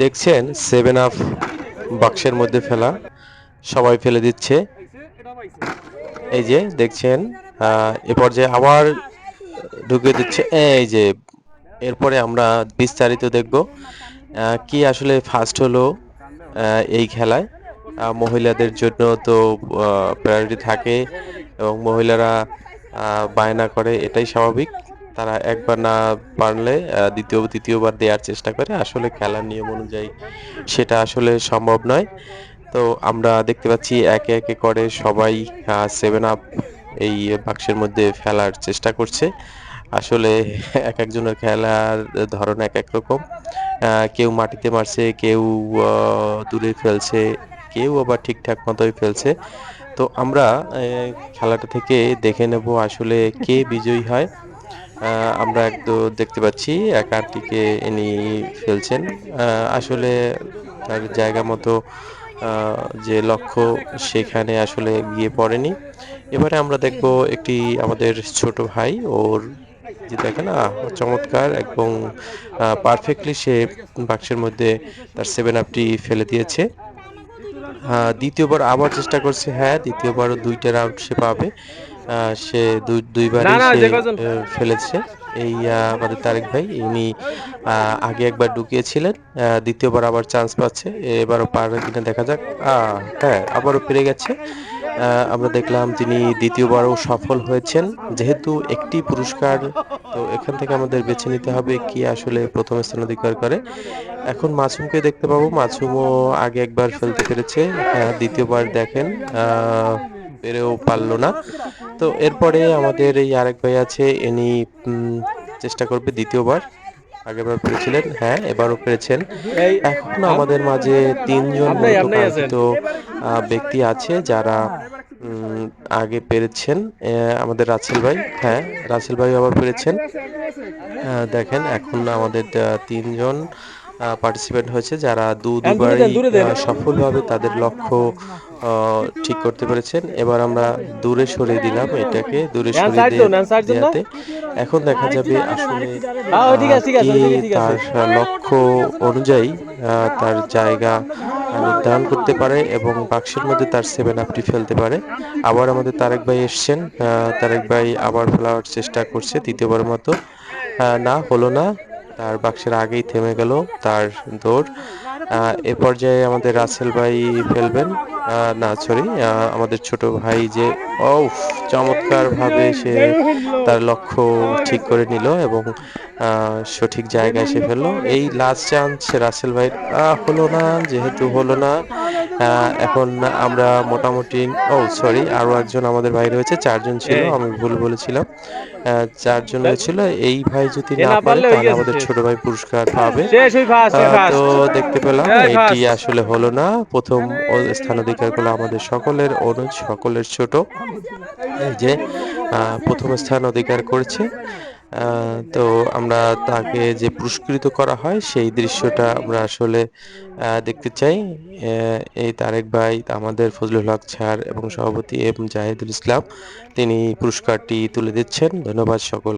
দেখছেন 7 আপ বাক্সের মধ্যে ফেলা, সবাই ফেলে দিচ্ছে। এই যে দেখছেন এ পর্যায়ে আবার ঢুকিয়ে দিচ্ছে। এই যে এরপরে আমরা বিস্তারিত দেখব কি আসলে ফার্স্ট হলো এই খেলায়। মহিলাদের জন্য তো প্রায়োরিটি থাকে এবং মহিলারা বায়না করে, এটাই স্বাভাবিক। তারা একবার না পারলে তৃতীয়বার দেওয়ার চেষ্টা করে। আসলে খেলার নিয়ম অনুযায়ী সেটা আসলে সম্ভব নয়। তো আমরা দেখতে পাচ্ছি একে একে করে সবাই 7 আপ এই বাক্সের মধ্যে ফেলার চেষ্টা করছে। আসলে একেকজনের খেলার ধরন একেক রকম। কেউ মাটিতে মারছে, কেউ দূরে ফেলছে, কেউ আবার ঠিকঠাক মতোই ফেলছে। তো আমরা খেলাটা থেকে দেখে নেব আসলে কে বিজয়ী হয়। আমরা দেখতে পাচ্ছি এক আন্টিকে ইনি ফেলছেন। আসলে তার জায়গা মতো যে লক্ষ্য সেখানে আসলে গিয়ে পড়েনি। এবারে আমরা দেখব একটি আমাদের ছোট ভাই, ওর যে দেখেন চমৎকার এবং পারফেক্টলি সে বাক্সের মধ্যে তার 7 আপটি ফেলে দিয়েছে। দ্বিতীয়বার আবার চেষ্টা করছে, হ্যাঁ দ্বিতীয়বারও 2টা রাউন্ড সে পাবে। সে না দুইবারই না সে যে কজন ফেলেছে। এই আমাদের তারেক ভাই ইনি আগে একবার ঢুকিয়েছিলেন, দ্বিতীয়বার আবার চান্স পাচ্ছে। এবারও পারবে কিনা দেখা যাক। হ্যাঁ আবারও পেরে গেছে। আমরা দেখলাম তিনি দ্বিতীয়বারও সফল হয়েছেন। যেহেতু একটি পুরস্কার, তো এখান থেকে আমাদের বেছে নিতে হবে কি আসলে প্রথম স্থান অধিকার করে। এখন মাসুমকে দেখতে পাবো, মাসুমও আগে একবার ফেলতে পেরেছে। হ্যাঁ দ্বিতীয়বার দেখেন পেরেও পারলো না। তো এরপরে আমাদের এই আরেক ভাই আছে, ইনি চেষ্টা করবে দ্বিতীয়বার। আগেরবার পেরেছিলেন, হ্যাঁ এবারও পেরেছেন। এই এখন আমাদের মাঝে 3জন আপনি মূলত আপনি আছেন। কাঙ্ক্ষিত ব্যক্তি আছে যারা আগে পেরেছেন। আমাদের রাসেল ভাই, হ্যাঁ রাসেল ভাই আবার পেরেছেন। দেখেন এখন আমাদের 3জন পার্টিসিপেন্ট হয়েছে যারা দূরে দুবারই দেন দূরে দেন। সফলভাবে তাদের লক্ষ্য ঠিক করতে পেরেছেন। এবার আমরা দূরে সরিয়ে দিলাম, এটাকে দূরে হ্যান সরিয়ে সাইড জন হ্যান সাইড জন না। দেয়াতে এখন দেখা যাবে আসলে হ্যাঁ ঠিক আছে ঠিক আছে কে ওইদিকে ঠিক আছে। তার লক্ষ্য অনুযায়ী তার জায়গা নির্ধারণ করতে পারে এবং বাক্সের মধ্যে তার 7 আপটি ফেলতে পারে। আবার আমাদের তারেক ভাই এসছেন, তারেক ভাই আবার ফেলার চেষ্টা করছে তৃতীয়বারের মতো। না হলো না, তার বাক্সের আগেই থেমে গেল তার দৌড়। এ পর্যায়ে আমাদের রাসেল ভাই ফেলবেন। না সরি, আমাদের ছোট ভাই যে চমৎকার ভাবে সে তার লক্ষ্য ঠিক করে নিল এবং সঠিক জায়গায় এসে ফেললো। এই লাস্ট চান্স রাসেল ভাই, হলো না। যেহেতু হলো না, এখন আমরা মোটামুটি সরি আরো একজন আমাদের ভাই রয়েছে, 4জন ছিল, এই আমি ভুল বলেছিলাম। 4জন হয়েছিল। এই ভাই যদি এ না না পারে পারলে হয়ে তাহলে গেছে আমাদের শেষ। ছোট ভাই পুরস্কার পাবে। শেষ হই ফার্স্ট হই তো ফার্স্ট। দেখতে পেলাম এই এটি ফার্স্ট। আসলে হলো না। প্রথম স্থান অধিকার করলো আমাদের সকলের অনুজ, সকলের ছোট। এই যে প্রথম স্থান অধিকার করেছে। তো আমরা তাকে যে পুরস্কৃত করা হয় সেই দৃশ্যটা আমরা আসলে দেখতে চাই। এই তারেক ভাই, আমাদের ফজলুল হক স্যার এবং সভাপতি এবং জাহিদুল ইসলাম, তিনি পুরস্কারটি তুলে দিচ্ছেন। ধন্যবাদ সকল।